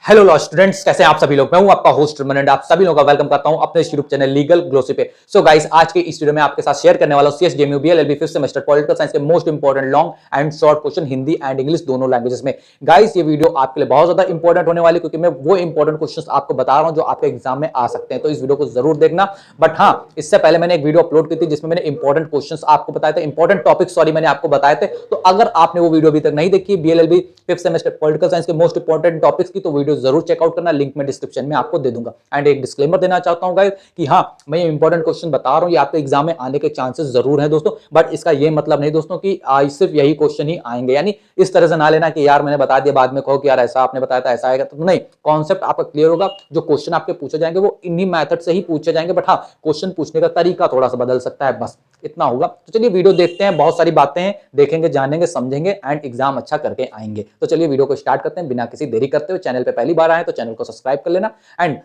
Hello law students, कैसे हैं आप सभी लोग। मैं हूं आपका होस्ट मनंड, आप सभी लोगों का वेलकम करता हूं अपने यूट्यूब चैनल लीगल ग्लोसी पे। सो गाइस, आज के इस वीडियो में आपके साथ शेयर करने वाला हूं CSJMU BLLB fifth semester political science के most important long and short question Hindi and English दोनों लैंग्वेजेस में। गाइस, ये वीडियो आपके लिए बहुत ज्यादा इंपॉर्टेंट होने वाली, क्योंकि मैं वो इंपॉर्टेंट क्वेश्चन आपको बता रहा हूं जो आपके एग्जाम में आ सकते हैं। तो इस वीडियो को जरूर देखना। बट हाँ, इससे पहले मैंने एक वीडियो अपलोड की थी जिसमें मैंने इंपॉर्टेंट क्वेश्चन आपको बताए थे, इंपॉर्टेंट टॉपिक सॉरी मैंने आपको बताए थे। तो अगर आपने वो वीडियो अभी तक नहीं देखी BLLB fifth semester political science के मोस्ट इंपॉर्टेंट टॉपिक्स की, तो वीडियो जरूर चेकआउट करना, लिंक में डिस्क्रिप्शन में आपको दे दूंगा। एंड एक डिस्क्लेमर देना चाहता हूं गाइस कि हाँ, मैं ये इंपॉर्टेंट क्वेश्चन बता रहा हूं, ये आपके एग्जाम में आने के चांसेस जरूर हैं दोस्तों। बट इसका ये मतलब नहीं दोस्तों कि सिर्फ यही क्वेश्चन ही आएंगे, यानी इस तरह से ना लेना कि यार मैंने बता दिया बाद में कहो कि यार ऐसा आपने बताया था ऐसा आएगा, तो नहीं। कॉन्सेप्ट आपका क्लियर होगा, जो क्वेश्चन आपके पूछे जाएंगे वो इन्हीं मेथड से ही पूछे जाएंगे। बट हाँ, क्वेश्चन पूछने का तरीका थोड़ा सा बदल सकता है, बस इतना होगा। तो चलिए वीडियो देखते हैं, बहुत सारी बातें हैं, देखेंगे, जानेंगे, समझेंगे एंड एग्जाम अच्छा करके आएंगे। तो चलिए वीडियो को स्टार्ट करते हैं बिना किसी देरी करते हुए। चैनल पे पहली बार आए तो चैनल को सब्सक्राइब कर लेना एंड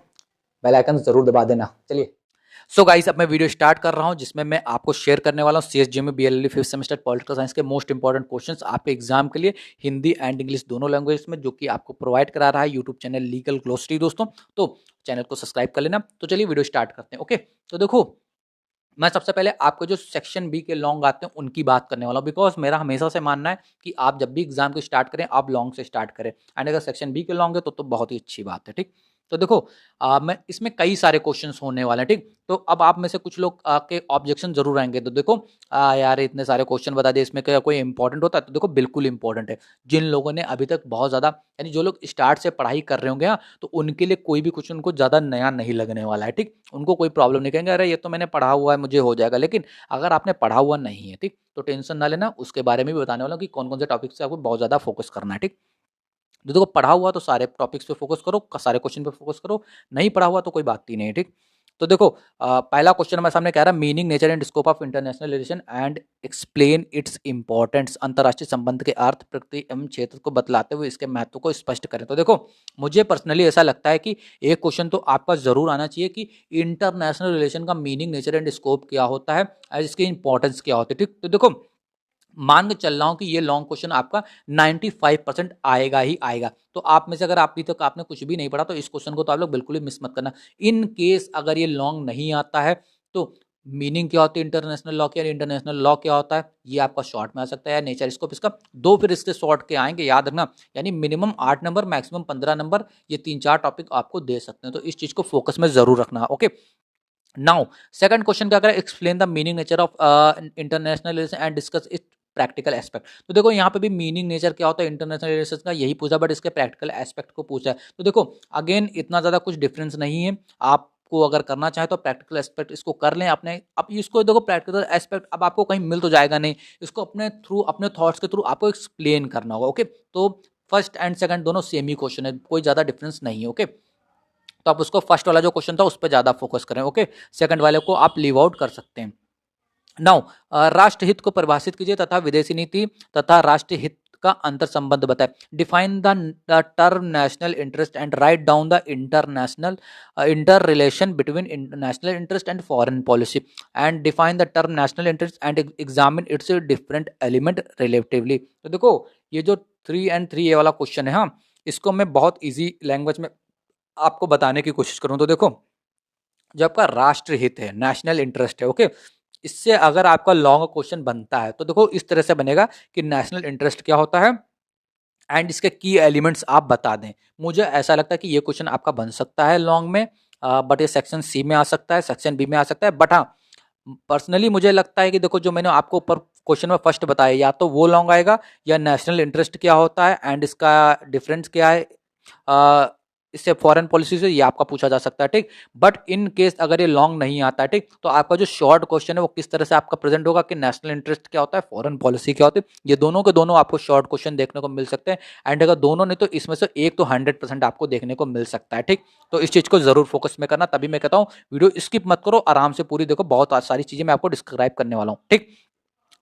बेल आइकन जरूर दबा देना। चलिए सो गाइस, अब मैं वीडियो स्टार्ट कर रहा हूं जिसमें मैं आपको शेयर करने वाला हूं CSJMU BLLB fifth semester political science के मोस्ट इंपॉर्टेंट क्वेश्चंस आपके एग्जाम के लिए हिंदी एंड इंग्लिश दोनों लैंग्वेज में, जो कि आपको प्रोवाइड करा रहा है यूट्यूब चैनल लीगल ग्लोसरी दोस्तों। तो चैनल को सब्सक्राइब कर लेना। तो चलिए वीडियो स्टार्ट करते हैं। ओके, तो देखो, मैं सबसे पहले आपको जो सेक्शन बी के लॉन्ग आते हैं उनकी बात करने वाला हूँ, बिकॉज मेरा हमेशा से मानना है कि आप जब भी एग्जाम को स्टार्ट करें आप लॉन्ग से स्टार्ट करें। एंड अगर सेक्शन बी के लॉन्ग है तो बहुत ही अच्छी बात है। ठीक, तो देखो, मैं इसमें कई सारे क्वेश्चंस होने वाले हैं। ठीक, तो अब आप में से कुछ लोग के ऑब्जेक्शन जरूर आएंगे। तो देखो, यार इतने सारे क्वेश्चन बता दिए, इसमें क्या कोई इंपॉर्टेंट होता है? तो देखो, बिल्कुल इंपॉर्टेंट है। जिन लोगों ने अभी तक बहुत ज़्यादा, यानी जो लोग स्टार्ट से पढ़ाई कर रहे होंगे ना, तो उनके लिए कोई भी क्वेश्चन उनको ज़्यादा नया नहीं लगने वाला है। ठीक, उनको कोई प्रॉब्लम नहीं, कहेंगे अरे ये तो मैंने पढ़ा हुआ है मुझे हो जाएगा। लेकिन अगर आपने पढ़ा हुआ नहीं है, ठीक, तो टेंशन ना लेना, उसके बारे में भी बताने वाला हूँ कि कौन कौन से टॉपिक से आपको बहुत ज़्यादा फोकस करना है। ठीक, जो देखो, पढ़ा हुआ तो सारे टॉपिक्स पे फोकस करो, सारे क्वेश्चन पे फोकस करो। नहीं पढ़ा हुआ तो कोई बात ही नहीं। ठीक, तो देखो, पहला क्वेश्चन हमारे सामने कह रहा है meaning, nature and scope of international relation and explain its importance. अंतर्राष्ट्रीय संबंध के अर्थ, प्रकृति एवं क्षेत्र को बतलाते हुए इसके महत्व को स्पष्ट करें। तो देखो, मुझे पर्सनली ऐसा लगता है कि एक क्वेश्चन तो आपका जरूर आना चाहिए कि इंटरनेशनल रिलेशन का मीनिंग, नेचर एंड स्कोप क्या होता है और इसकी इंपॉर्टेंस क्या होती है। ठीक, तो देखो, मान के चल रहा हूं कि ये लॉन्ग क्वेश्चन आपका 95% आएगा ही आएगा। तो आप में से अगर अभी तक आपने कुछ भी नहीं पढ़ा तो इस क्वेश्चन को तो आप लोग बिल्कुल ही मिस मत करना। इन केस अगर ये लॉन्ग नहीं आता है तो मीनिंग क्या होती है इंटरनेशनल लॉ की, और इंटरनेशनल लॉ क्या होता है ये आपका शॉर्ट में आ सकता है, नेचर स्कोप इसका दो, फिर इसके शॉर्ट के आएंगे, याद रखना। यानी मिनिमम 8 नंबर, मैक्सिमम 15 नंबर, ये 3-4 टॉपिक आपको दे सकते हैं। तो इस चीज को फोकस में जरूर रखना। ओके, नाउ सेकंड क्वेश्चन क्या करें, explain the meaning, nature of international relation and discuss it practical aspect. तो देखो, यहाँ पे भी मीनिंग, नेचर क्या होता है इंटरनेशनल रिलेशन का यही पूछा, बट इसके प्रैक्टिकल एस्पेक्ट को पूछा है। तो देखो, अगेन इतना ज़्यादा कुछ डिफरेंस नहीं है। आपको अगर करना चाहे तो प्रैक्टिकल एस्पेक्ट इसको कर लें अपने। अब इसको देखो, प्रैक्टिकल एस्पेक्ट अब आपको कहीं मिल तो जाएगा नहीं, इसको अपने थ्रू, अपने थॉट्स के थ्रू आपको एक्सप्लेन करना होगा। ओके, तो फर्स्ट एंड सेकंड दोनों सेम ही क्वेश्चन है, कोई ज़्यादा डिफरेंस नहीं है। ओके, तो आप उसको फर्स्ट वाला जो क्वेश्चन था उस पर ज़्यादा फोकस करें। ओके, सेकंड वाले को आप लीव आउट कर सकते हैं। नाउ, राष्ट्रहित को परिभाषित कीजिए तथा विदेशी नीति तथा राष्ट्रहित का अंतर संबंध बताएं। Define the term national interest and write down the international inter relation between national interest and foreign policy and define the term national interest and examine it's different element relatively. तो देखो, ये जो 3 एंड 3A वाला question है, हाँ, इसको मैं बहुत ईजी लैंग्वेज में आपको बताने की कोशिश करूं। तो देखो, जो आपका राष्ट्रहित है, नेशनल इंटरेस्ट है, ओके, इससे अगर आपका लॉन्ग क्वेश्चन बनता है तो देखो इस तरह से बनेगा कि नेशनल इंटरेस्ट क्या होता है एंड इसके की एलिमेंट्स आप बता दें। मुझे ऐसा लगता है कि ये क्वेश्चन आपका बन सकता है लॉन्ग में, बट ये सेक्शन सी में आ सकता है, सेक्शन बी में आ सकता है। बट हाँ, पर्सनली मुझे लगता है कि देखो, जो मैंने आपको ऊपर क्वेश्चन में फर्स्ट बताया, या तो वो लॉन्ग आएगा या नेशनल इंटरेस्ट क्या होता है एंड इसका डिफरेंस क्या है इससे फॉरेन पॉलिसी से, ये आपका पूछा जा सकता है। ठीक, बट इन केस अगर ये लॉन्ग नहीं आता है, ठीक, तो आपका जो शॉर्ट क्वेश्चन है वो किस तरह से आपका प्रेजेंट होगा कि नेशनल इंटरेस्ट क्या होता है, फॉरेन पॉलिसी क्या होती है। ये दोनों के दोनों आपको शॉर्ट क्वेश्चन देखने को मिल सकते हैं। एंड अगर दोनों नहीं तो इसमें से एक तो 100% आपको देखने को मिल सकता है। ठीक, तो इस चीज को जरूर फोकस में करना। तभी मैं कहता हूँ वीडियो स्किप मत करो, आराम से पूरी देखो, बहुत सारी चीजें मैं आपको डिस्क्राइब करने वाला हूँ। ठीक,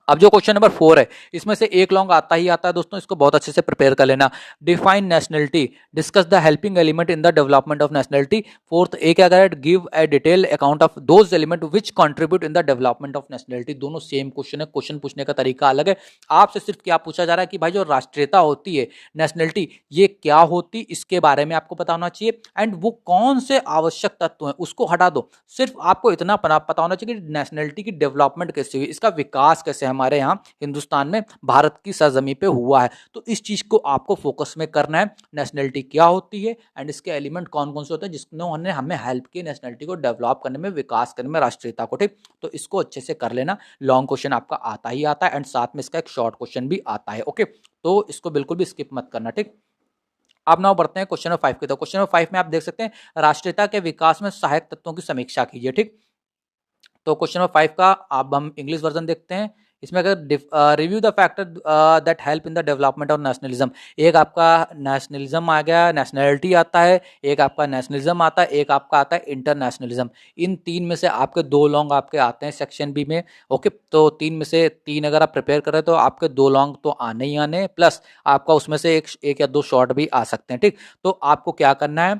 अब जो क्वेश्चन नंबर 4 है, इसमें से एक लॉन्ग आता ही आता है दोस्तों, इसको बहुत अच्छे से प्रिपेयर कर लेना। Define nationality, discuss the helping element in the development of nationality. Fourth, एक क्या करें, give a detail account of those element which contribute in the development of nationality. दोनों सेम क्वेश्चन है, क्वेश्चन पूछने का तरीका अलग है। आपसे सिर्फ क्या पूछा जा रहा है कि भाई जो राष्ट्रीयता होती है, नेशनलिटी, ये क्या होती, इसके बारे में आपको पता होना चाहिए, एंड वो कौन से आवश्यक तत्व हैं उसको हटा दो। सिर्फ आपको इतना पता होना चाहिए कि नेशनलिटी की डेवलपमेंट कैसे हुई, इसका विकास कैसे हमारे यहाँ हिंदुस्तान में भारत की सरजमी पे हुआ है। तो इस चीज को आपको फोकस में करना है, नेशनलिटी क्या होती है एंड इसके एलिमेंट कौन कौन से होते हैं जिसने हमें हेल्प की नेशनलिटी को डेवलप करने में, विकास करने में, राष्ट्रीयता को। ठीक, तो इसको अच्छे से कर लेना। लॉन्ग क्वेश्चन आपका आता ही आता है एंड साथ में इसका एक शॉर्ट क्वेश्चन भी आता है। ओके, तो इसको बिल्कुल भी स्किप मत करना। ठीक, अब नाउ बढ़ते हैं क्वेश्चन नंबर 5 की। तो क्वेश्चन नंबर 5 में आप देख सकते हैं, राष्ट्रीयता के विकास में सहायक तत्वों की समीक्षा कीजिए। ठीक, तो क्वेश्चन नंबर 5 का अब हम इंग्लिश वर्जन देखते हैं। इसमें अगर review the factor that help in the development of nationalism, एक आपका नेशनलिज्म आ गया, नेशनलिटी आता है, एक आपका नेशनलिज्म आता है, एक आपका आता है इंटरनेशनलिज्म। इन तीन में से आपके दो लॉन्ग आपके आते हैं सेक्शन बी में। ओके, तो तीन में से तीन अगर आप प्रिपेयर करें तो आपके दो लॉन्ग तो आने ही आने, प्लस आपका उसमें से एक या दो शॉर्ट भी आ सकते हैं। ठीक, तो आपको क्या करना है,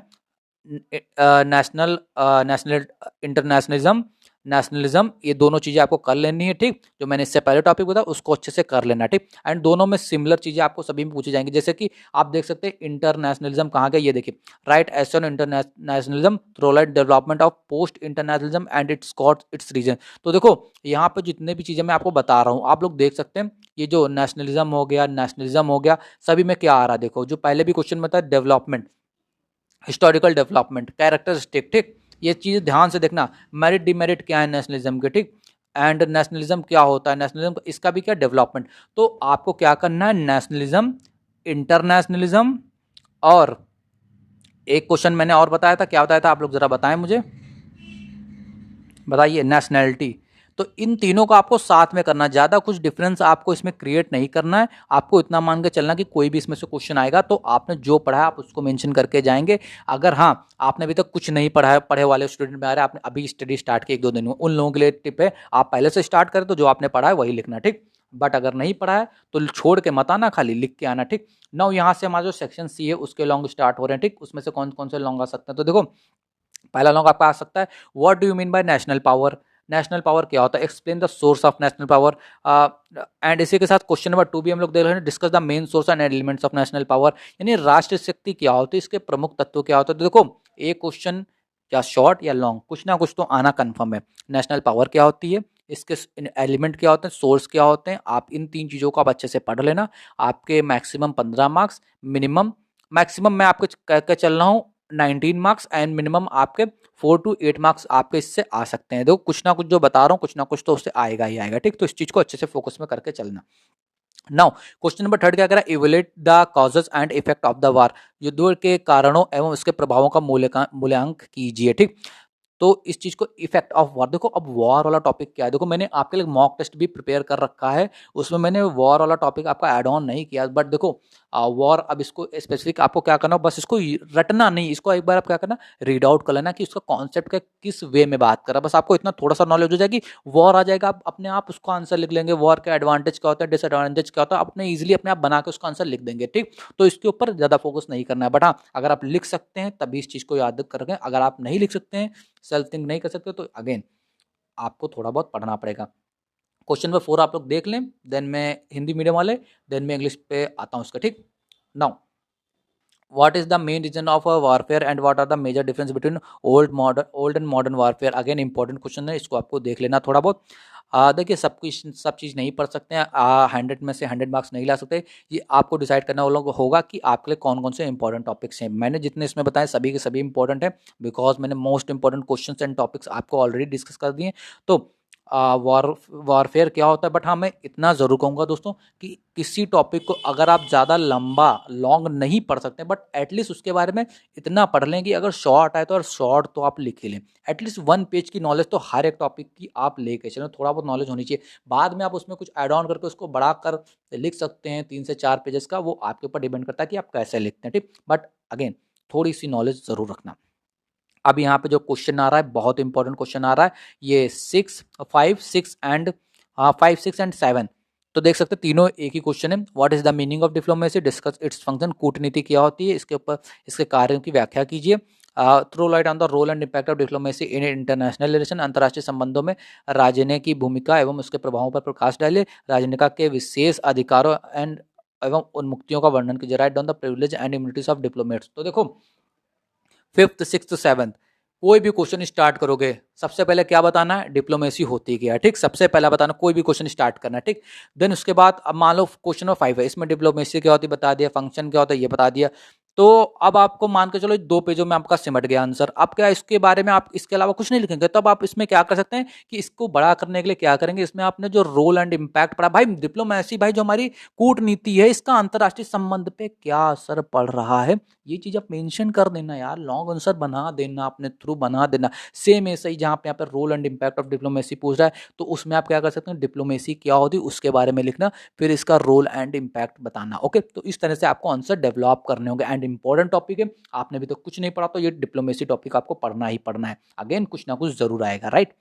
नेशनल नेशनल इंटरनेशनलिज्म, नेशनलिज्म, ये दोनों चीजें आपको कर लेनी है। ठीक, जो मैंने इससे पहले टॉपिक बताया उसको अच्छे से कर लेना। ठीक, एंड दोनों में सिमिलर चीजें आपको सभी में पूछी जाएंगी, जैसे कि आप देख सकते हैं इंटरनेशनलिज्म कहाँ गया, ये देखिए, write as on internationalism through light development of post internationalism and its got its reason. तो देखो यहाँ पे जितने भी चीजें मैं आपको बता रहा हूँ, आप लोग देख सकते हैं, ये जो नेशनलिज्म हो गया, नेशनलिज्म हो गया, सभी में क्या आ रहा है देखो, जो पहले भी क्वेश्चन में था डेवलपमेंट, हिस्टोरिकल डेवलपमेंट, कैरेक्टरिस्टिक। ठीक, ये चीज ध्यान से देखना, मेरिट डिमेरिट क्या है नेशनलिज्म के। ठीक, एंड नेशनलिज्म क्या होता है, नेशनलिज्म इसका भी क्या डेवलपमेंट। तो आपको क्या करना है, नेशनलिज्म, इंटरनेशनलिज्म, और एक क्वेश्चन मैंने और बताया था, क्या बताया था आप लोग जरा बताएं मुझे, बताइए, नेशनैलिटी। तो इन तीनों को आपको साथ में करना, ज्यादा कुछ डिफरेंस आपको इसमें क्रिएट नहीं करना है। आपको इतना मान के चलना कि कोई भी इसमें से क्वेश्चन आएगा तो आपने जो पढ़ा है आप उसको मेंशन करके जाएंगे। अगर हाँ आपने अभी तक कुछ नहीं पढ़ा है, पढ़े वाले स्टूडेंट में आ रहे हैं, आपने अभी स्टडी स्टार्ट की 1-2 दिन में, उन लोगों के लिए टिप है, आप पहले से स्टार्ट करें तो जो आपने पढ़ा है वही लिखना। ठीक, बट अगर नहीं पढ़ा है तो छोड़ के मत आना, खाली लिख के आना। ठीक, नाउ यहाँ से हमारा जो सेक्शन सी है उसके लॉन्ग स्टार्ट हो रहे हैं। ठीक, उसमें से कौन कौन से लॉन्ग आ सकते हैं, तो देखो पहला लॉन्ग आपका आ सकता है, what do you mean by national power. National power क्या होता है, explain the source of national power. And इसी के साथ क्वेश्चन नंबर 2 भी हम लोग देख रहे हैं, discuss the main source and elements of national power, यानी राष्ट्र शक्ति क्या होती है, इसके प्रमुख तत्व क्या होते हैं। तो देखो एक क्वेश्चन या शॉर्ट या लॉन्ग, कुछ ना कुछ तो आना कन्फर्म है। नेशनल पावर क्या होती है, इसके एलिमेंट क्या होते हैं, सोर्स क्या होते हैं, आप इन तीन चीज़ों को आप अच्छे से पढ़ लेना। आपके मैक्सिमम 15 मार्क्स, मिनिमम, मैक्सिमम मैं आपको कह के चल रहा हूँ 19 मार्क्स, एंड मिनिमम आपके 4 to 8 मार्क्स आपके इससे आ सकते हैं। देखो कुछ ना कुछ जो बता रहा हूँ, कुछ ना कुछ तो उससे आएगा ही आएगा। ठीक, तो इस चीज को अच्छे से फोकस में करके चलना। नाउ क्वेश्चन नंबर 3 क्या कह रहा है, evaluate the causes and effect of the war, युद्ध के कारणों एवं उसके प्रभावों का मूल्यांकन कीजिए। ठीक, तो इस चीज को इफेक्ट ऑफ वॉर, देखो अब वॉर वाला टॉपिक क्या है, देखो मैंने आपके लिए मॉक टेस्ट भी प्रिपेयर कर रखा है, उसमें मैंने वॉर वाला टॉपिक आपका ऐड ऑन नहीं किया, बट देखो वॉर, अब इसको स्पेसिफिक आपको क्या करना, बस इसको रटना नहीं, इसको एक बार आप क्या करना, रीड आउट कर लेना कि उसका कॉन्सेप्ट का किस वे में बात कर रहा है, बस आपको इतना थोड़ा सा नॉलेज हो जाएगी। वॉर आ जाएगा, आप अपने आप उसको आंसर लिख लेंगे, वॉर का एडवांटेज क्या होता है, डिसएडवांटेज क्या होता है, अपने इजिली अपने आप बना के उसका आंसर लिख देंगे। ठीक, तो इसके ऊपर ज्यादा फोकस नहीं करना है, बट हाँ अगर आप लिख सकते हैं तभी इस चीज को याद कर रखें, अगर आप नहीं लिख सकते हैं, सेल्फ थिंक नहीं कर सकते, तो अगेन आपको थोड़ा बहुत पढ़ना पड़ेगा। क्वेश्चन नंबर 4 आप लोग देख लें, देन मैं हिंदी मीडियम वाले, देन मैं इंग्लिश पे आता हूँ उसका। ठीक, now what is the main reason of a warfare and what are the major difference between old and modern warfare, again important question है, इसको आपको देख लेना थोड़ा बहुत। देखिए सब चीज़ नहीं पढ़ सकते हैं, 100 में से 100 मार्क्स नहीं ला सकते, ये आपको डिसाइड करना होगा कि आपके लिए कौन कौन से इंपॉर्टेंट टॉपिक्स हैं। मैंने जितने इसमें बताए सभी के सभी इंपॉर्टेंट है, बिकॉज मैंने most important question and topics आपको ऑलरेडी डिस्कस कर दिए। तो वॉरफेयर क्या होता है, बट हाँ मैं इतना ज़रूर कहूँगा दोस्तों कि किसी टॉपिक को अगर आप ज़्यादा लॉन्ग नहीं पढ़ सकते, बट एटलीस्ट उसके बारे में इतना पढ़ लें कि अगर शॉर्ट आए तो शॉर्ट तो आप लिख ही लें, एटलीस्ट 1 पेज की नॉलेज तो हर एक टॉपिक की आप लेके चलें, थोड़ा बहुत नॉलेज होनी चाहिए। बाद में आप उसमें कुछ ऐड ऑन करके उसको बढ़ा कर लिख सकते हैं 3 से 4 पेजेस का, वो आपके ऊपर डिपेंड करता है कि आप कैसे लिखते हैं। ठीक, बट अगेन थोड़ी सी नॉलेज ज़रूर रखना। अब यहाँ पे जो क्वेश्चन आ रहा है, बहुत इंपॉर्टेंट क्वेश्चन आ रहा है, ये 5, 6 एंड 7, तो देख सकते हैं तीनों एक ही क्वेश्चन है। What is the meaning of diplomacy, discuss its function, कूटनीति क्या होती है, इसके ऊपर इसके कार्यों की व्याख्या कीजिए। Throw light on the role and impact of diplomacy in international relation, अंतर्राष्ट्रीय संबंधों में राजनीति की भूमिका एवं उसके प्रभावों पर प्रकाश डालिए। राजनीति के विशेष अधिकारों एंड एवं उन्मुक्तियों का वर्णन कीजिए। Write down the privilege and immunities of diplomats. तो देखो फिफ्थ सिक्स्थ सेवन्थ कोई भी क्वेश्चन स्टार्ट करोगे सबसे पहले क्या बताना है, डिप्लोमेसी होती क्या है, ठीक। सबसे पहला बताना कोई भी क्वेश्चन स्टार्ट करना है, ठीक। देन उसके बाद अब मान लो क्वेश्चन नंबर 5 है, इसमें डिप्लोमेसी क्या होती है बता दिया, फंक्शन क्या होता है ये बता दिया। तो अब आपको मान के चलो 2 पेजों में आपका सिमट गया आंसर। अब क्या इसके बारे में आप इसके अलावा कुछ नहीं लिखेंगे, तब आप इसमें क्या कर सकते हैं कि इसको बड़ा करने के लिए क्या करेंगे, इसमें आपने जो रोल एंड इम्पैक्ट पढ़ा, भाई डिप्लोमेसी भाई जो हमारी कूटनीति है इसका अंतरराष्ट्रीय संबंध पे क्या असर पड़ रहा है, ये चीज आप मेंशन कर देना यार, लॉन्ग आंसर बना देना, अपने थ्रू बना देना। सेम ऐसा ही जहाँ पे यहाँ पे role and impact of diplomacy पूछ रहा है तो उसमें आप क्या कर सकते हैं, डिप्लोमेसी क्या होती है उसके बारे में लिखना, फिर इसका रोल एंड इम्पैक्ट बताना। ओके, तो इस तरह से आपको आंसर डेवलप करने होंगे एंड इंपॉर्टेंट टॉपिक है, आपने भी तो कुछ नहीं पढ़ा तो ये डिप्लोमेसी टॉपिक आपको पढ़ना ही पढ़ना है, अगेन कुछ ना कुछ जरूर आएगा, राइट।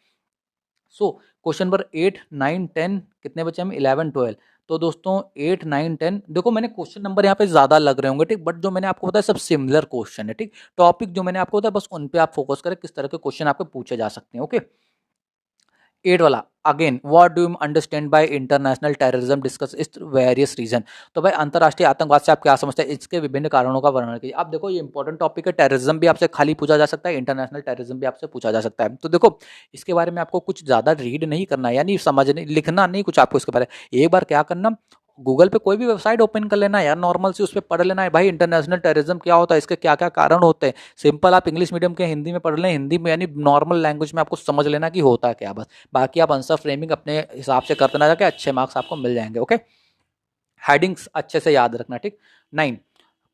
सो क्वेश्चन नंबर 8 9 10 कितने बचे हम, 11 12। तो दोस्तों 8 9 10 देखो मैंने क्वेश्चन नंबर यहाँ पे ज्यादा लग रहे होंगे, ठीक, बट जो मैंने आपको बताया सब सिमिलर क्वेश्चन है, ठीक। टॉपिक जो मैंने आपको बताया बस उन पे आप फोकस करें, किस तरह के क्वेश्चन आपको पूछे जा सकते हैं। ओके, 8 वाला again, what do you understand by international terrorism, discuss its various reason. तो भाई अंतरराष्ट्रीय आतंकवाद से आप क्या समझते हैं, इसके विभिन्न कारणों का वर्णन कीजिए। अब देखो ये इंपॉर्टेंट टॉपिक है, टेररिज्म भी आपसे खाली पूछा जा सकता है, इंटरनेशनल टेररिज्म भी आपसे पूछा जा सकता है। तो देखो इसके बारे में आपको कुछ ज्यादा रीड नहीं करना है, यानी समझने लिखना नहीं कुछ आपको इसके बारे में, एक बार क्या करना, गूगल पे कोई भी वेबसाइट ओपन कर लेना है यार, नॉर्मल से उस पर पढ़ लेना है भाई इंटरनेशनल टेररिज्म क्या होता है, इसके क्या क्या कारण होते हैं। सिंपल आप इंग्लिश मीडियम के हिंदी में पढ़ लें, हिंदी में यानी नॉर्मल लैंग्वेज में आपको समझ लेना कि होता है क्या, बस बाकी आप आंसर फ्रेमिंग अपने हिसाब से करते ना जाके अच्छे मार्क्स आपको मिल जाएंगे। ओके, हेडिंग्स अच्छे से याद रखना, ठीक। 9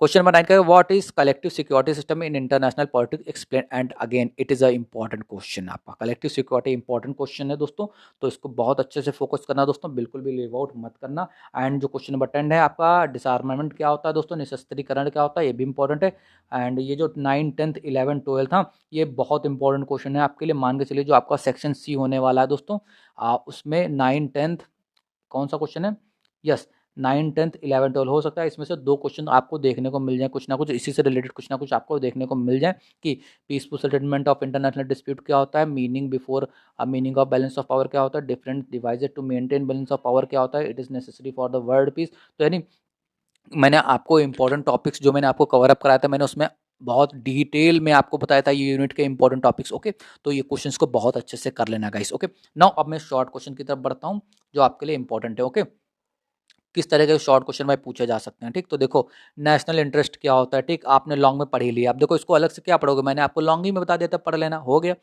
क्वेश्चन नंबर 9 का what is collective security system in international politics explain, and again it is a important question, आपका कलेक्टिव सिक्योरिटी इंपॉर्टेंट क्वेश्चन है दोस्तों, तो इसको बहुत अच्छे से फोकस करना दोस्तों, बिल्कुल भी लीव आउट मत करना। एंड जो क्वेश्चन नंबर 10 है आपका डिसआर्मामेंट क्या होता है दोस्तों, निशस्त्रीकरण क्या होता है, ये भी इंपॉर्टेंट है। एंड ये जो 9 10 11 12 था ये बहुत इंपॉर्टेंट क्वेश्चन है आपके लिए, मान के चलिए जो आपका सेक्शन सी होने वाला है दोस्तों, उसमें 9 10 कौन सा क्वेश्चन है, यस 9 10 11 12 हो सकता है इसमें से 2 क्वेश्चन आपको देखने को मिल जाए, कुछ ना कुछ इसी से रिलेटेड कुछ ना कुछ आपको देखने को मिल जाए कि peaceful settlement of international dispute क्या होता है, meaning before meaning of balance of power क्या होता है, different devices to maintain balance of power क्या होता है, it is necessary for the world peace. तो यानी मैंने आपको इंपॉर्टेंट टॉपिक्स जो मैंने आपको कवर अप कराया था, मैंने उसमें बहुत डिटेल में आपको बताया था ये यूनिट के इंपॉर्टेंट टॉपिक्स। ओके, तो ये क्वेश्चंस को बहुत अच्छे से कर लेना गाइस। ओके, नाउ अब मैं शॉर्ट क्वेश्चन की तरफ बढ़ता हूँ जो आपके लिए इंपॉर्टेंट है। ओके, किस तरह के शॉर्ट क्वेश्चन भाई पूछे जा सकते हैं, ठीक। तो देखो नेशनल इंटरेस्ट क्या होता है, ठीक, आपने लॉन्ग में पढ़ ही लिया, अब देखो इसको अलग से क्या पढ़ोगे, मैंने आपको लॉन्ग ही में बता दिया था, पढ़ लेना, हो गया।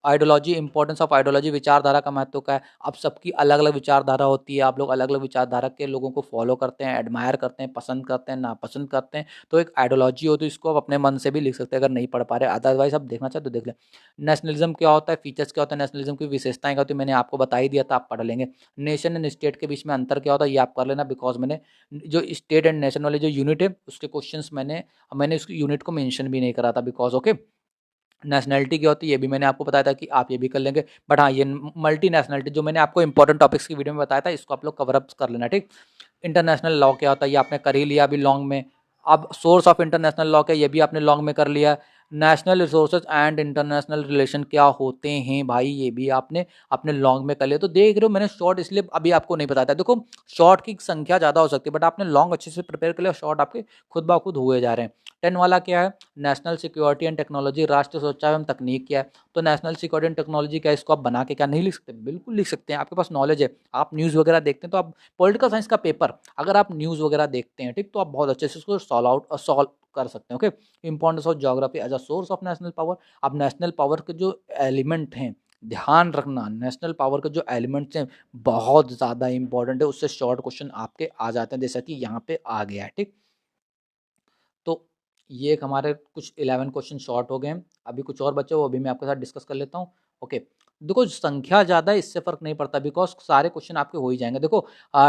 आइडियोलॉजी, इंपॉर्टेंस ऑफ आइडियोलॉजी, विचारधारा का महत्व क्या है। अब सबकी अलग अलग विचारधारा होती है, आप लोग अलग अलग विचारधारा के लोगों को फॉलो करते हैं, एडमायर करते हैं, पसंद करते हैं, नापसंद करते हैं, तो एक आइडियोलॉजी होती है, इसको आप अपने मन से भी लिख सकते हैं अगर नहीं पढ़ पा रहे, अदरवाइज आप देखना चाहते तो देख लें। नेशनलिज्म क्या होता है, फीचर्स क्या होता है नेशनलिज्म की, विशेषताएं क्या होती है, मैंने आपको बता ही दिया था, आप पढ़ लेंगे। नेशन एंड स्टेट के बीच में अंतर क्या होता है ये आप कर लेना, बिकॉज मैंने जो स्टेट एंड नेशन वाले जो यूनिट है उसके क्वेश्चंस मैंने मैंने उस यूनिट को मेंशन भी नहीं करा था, बिकॉज ओके। नेशनलिटी क्या होती है ये भी मैंने आपको बताया था कि आप ये भी कर लेंगे, बट हाँ ये मल्टी नेशनलिटी जो मैंने आपको इंपॉर्टेंट टॉपिक्स की वीडियो में बताया था इसको आप लोग कवर अप कर लेना, ठीक। इंटरनेशनल लॉ क्या होता है ये आपने कर ही लिया अभी लॉन्ग में। अब सोर्स ऑफ इंटरनेशनल लॉ क्या ये भी आपने लॉन्ग में कर लिया। National resources and international relation क्या होते हैं भाई ये भी आपने अपने लॉन्ग में कर लिया। तो देख रहे हो मैंने शॉर्ट इसलिए अभी आपको नहीं बताया था, देखो शॉर्ट की संख्या ज़्यादा हो सकती है बट आपने लॉन्ग अच्छे से प्रिपेयर कर लिया, शॉर्ट आपके खुद ब खुद हुए जा रहे हैं। 10 वाला क्या है, नेशनल सिक्योरिटी एंड टेक्नोलॉजी, राष्ट्रीय सुरक्षा एवं तकनीक क्या है। तो नेशनल सिक्योरिटी एंड टेक्नोलॉजी क्या है, इसको आप बना के क्या नहीं लिख सकते, बिल्कुल लिख सकते हैं, आपके पास नॉलेज है, आप न्यूज़ वगैरह देखते हैं तो आप पॉलिटिकल साइंस का पेपर अगर आप न्यूज़ वगैरह देखते हैं, ठीक, तो आप बहुत अच्छे से उसको सॉल्व कर सकते हैं। Okay, importance of geography as a source of national power. अब नेशनल पावर के जो एलिमेंट हैं ध्यान रखना, नेशनल पावर के जो एलिमेंट्स हैं बहुत ज़्यादा इंपॉर्टेंट है, उससे शॉर्ट क्वेश्चन आपके आ जाते हैं जैसा कि यहाँ पे आ गया है, ठीक। तो ये एक हमारे कुछ 11 क्वेश्चन शॉर्ट हो गए हैं, अभी कुछ और बचे वो अभी मैं आपके साथ डिस्कस कर लेता हूँ। ओके, देखो संख्या ज़्यादा है इससे फ़र्क नहीं पड़ता, बिकॉज़ सारे क्वेश्चन आपके हो ही जाएँगे। देखो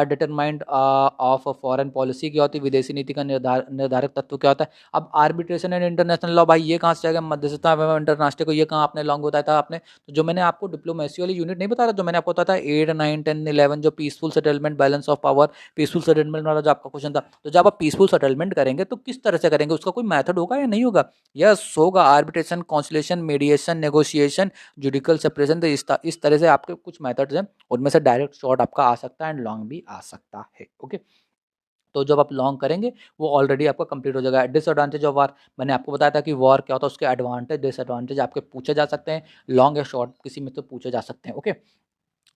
डिटरमाइंड ऑफ फॉरेन पॉलिसी क्या होती है, विदेशी नीति का निर्धारक तत्व क्या होता है। अब आर्बिट्रेशन एंड इंटरनेशनल लॉ, भाई ये कहाँ से आएगा, मध्यस्थता एवं अंतर्राष्ट्रीय को ये कहाँ आपने लॉन्ग बताया था आपने। तो जो मैंने आपको डिप्लोमेसी वाली यूनिट नहीं बता रहा, जो मैंने आपको बताया था 8, 9, 10, 11 जो peaceful settlement, balance of power, peaceful settlement वाला जो आपका क्वेश्चन था। तो जब आप पीसफुल सेटलमेंट करेंगे तो किस तरह से करेंगे, उसका कोई मेथड होगा या नहीं होगा। यस होगा, arbitration, conciliation, mediation, negotiation, judicial separation. तो इस तरह से आपके कुछ मेथड्स हैं, उनमें से डायरेक्ट शॉर्ट आपका आ सकता है एंड लॉन्ग भी आ सकता है। ओके, तो जब आप लॉन्ग करेंगे वो ऑलरेडी आपका कंप्लीट हो जाएगा। डिसएडवांटेज ऑफ वार, मैंने आपको बताया था कि वॉर क्या होता है, उसके एडवांटेज डिसएडवांटेज आपके पूछे जा सकते हैं, लॉन्ग या शॉर्ट किसी में तो पूछे जा सकते हैं। ओके,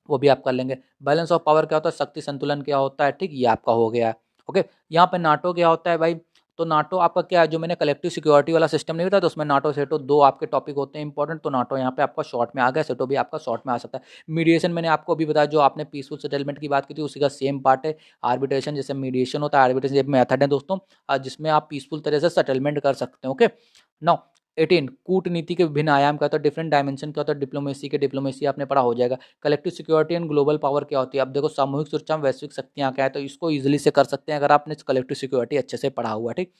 वो भी आप कर लेंगे। बैलेंस ऑफ पावर क्या होता है, शक्ति संतुलन क्या होता है, ठीक, ये आपका हो गया। ओके, यहाँ पे नाटो क्या होता है भाई, तो नाटो आपका क्या है, जो मैंने कलेक्टिव सिक्योरिटी वाला सिस्टम नहीं बताया, तो उसमें नाटो सेटो दो आपके टॉपिक होते हैं इंपॉर्टेंट, तो नाटो यहाँ पे आपका शॉर्ट में आ गया, सेटो भी आपका शॉर्ट में आ सकता है। मीडिएशन मैंने आपको अभी बताया, जो आपने पीसफुल सेटलमेंट की बात की थी उसी का सेम पार्ट है। आर्बिट्रेशन जैसे मीडिएशन होता है, आर्बिट्रेशन एक मेथड है दोस्तों जिसमें आप पीसफुल तरह से सेटलमेंट कर सकते हैं। ओके, नाउ 18 कूटनीति के विभिन्न आयाम क्या होता है, डिफरेंट डायमेंशन क्या होता है, डिप्लोमेसी आपने पढ़ा हो जाएगा। Collective security and global power क्या होती है, अब देखो सामूहिक सुरक्षा में वैश्विक शक्तियां क्या है, तो इसको इजीली से कर सकते हैं अगर आपने कलेक्टिव सिक्योरिटी अच्छे से पढ़ा हुआ है, ठीक।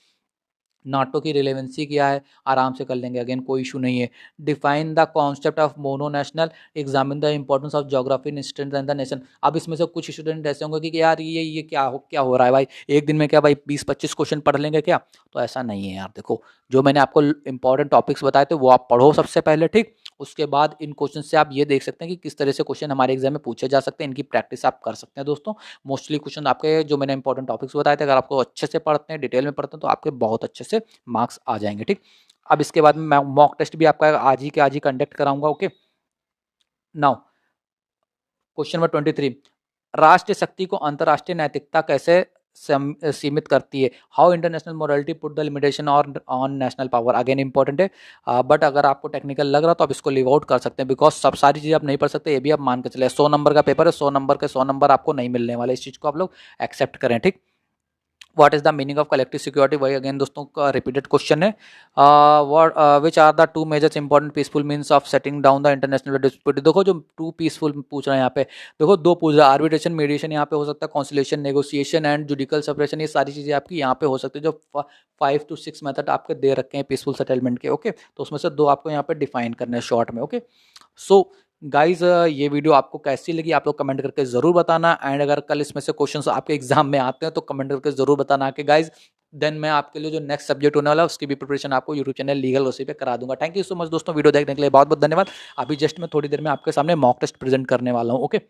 नाटो की रिलेवेंसी क्या है, आराम से कर लेंगे, अगेन कोई इशू नहीं है। Define the concept of mono national, examine the importance of geography in state and the nation. अब इसमें से कुछ स्टूडेंट ऐसे होंगे कि यार ये क्या हो रहा है भाई, एक दिन में क्या भाई 20-25 क्वेश्चन पढ़ लेंगे क्या, तो ऐसा नहीं है यार। देखो जो मैंने आपको इंपॉर्टेंट टॉपिक्स बताए थे वो आप पढ़ो सबसे पहले, ठीक। उसके बाद इन क्वेश्चन से आप ये देख सकते हैं कि किस तरह से क्वेश्चन हमारे एग्जाम में पूछे जा सकते हैं, इनकी प्रैक्टिस आप कर सकते हैं दोस्तों। मोस्टली क्वेश्चन आपके जो मैंने इंपॉर्टेंट टॉपिक्स बताए थे, अगर आपको अच्छे से पढ़ते हैं, डिटेल में पढ़ते हैं, तो आपके बहुत अच्छे से मार्क्स आ जाएंगे, ठीक। अब इसके बाद मैं मॉक टेस्ट भी आपका आज ही कंडक्ट कराऊंगा। ओके, नाउ क्वेश्चन नंबर 23, राष्ट्रीय शक्ति को अंतरराष्ट्रीय नैतिकता कैसे सीमित करती है, how international morality put the limitation on national power. Again important है, बट अगर आपको टेक्निकल लग रहा तो आप इसको लीव आउट कर सकते हैं, बिकॉज सब सारी चीज़ें आप नहीं पढ़ सकते, ये भी आप मान के चले। 100 नंबर का पेपर है, 100 नंबर के 100 नंबर आपको नहीं मिलने वाले, इस चीज़ को आप लोग एक्सेप्ट करें, ठीक। What is the meaning of collective security, वही अगेन दोस्तों का रिपीटेड क्वेश्चन है। What which are the two major important peaceful means of setting down the international dispute. देखो जो टू पीसफुल पूछ रहे हैं यहाँ पे, देखो दो पूछ रहा है, आर्बिट्रेशन, मीडिएशन यहाँ पे हो सकता है, conciliation, negotiation and judicial separation, ये सारी चीजें आपकी यहाँ पे हो सकती है। जो 5 to 6 मेथड आपके दे रखे हैं पीसफुल सेटलमेंट के, ओके, तो उसमें से दो आपको यहाँ पे डिफाइन करने हैं शॉर्ट में। ओके, सो गाइज ये वीडियो आपको कैसी लगी आप लोग कमेंट करके जरूर बताना, एंड अगर कल इसमें से क्वेश्चंस आपके एग्जाम में आते हैं तो कमेंट करके जरूर बताना कि गाइज देन मैं आपके लिए जो नेक्स्ट सब्जेक्ट होने वाला है उसकी भी प्रिपरेशन आपको यूट्यूब चैनल लीगल ग्लोसी पे करा दूंगा। थैंक यू सो मच दोस्तों, वीडियो देखने के लिए बहुत बहुत धन्यवाद। अभी जस्ट मैं थोड़ी देर में आपके सामने मॉक टेस्ट प्रेजेंट करने वाला हूँ। ओके।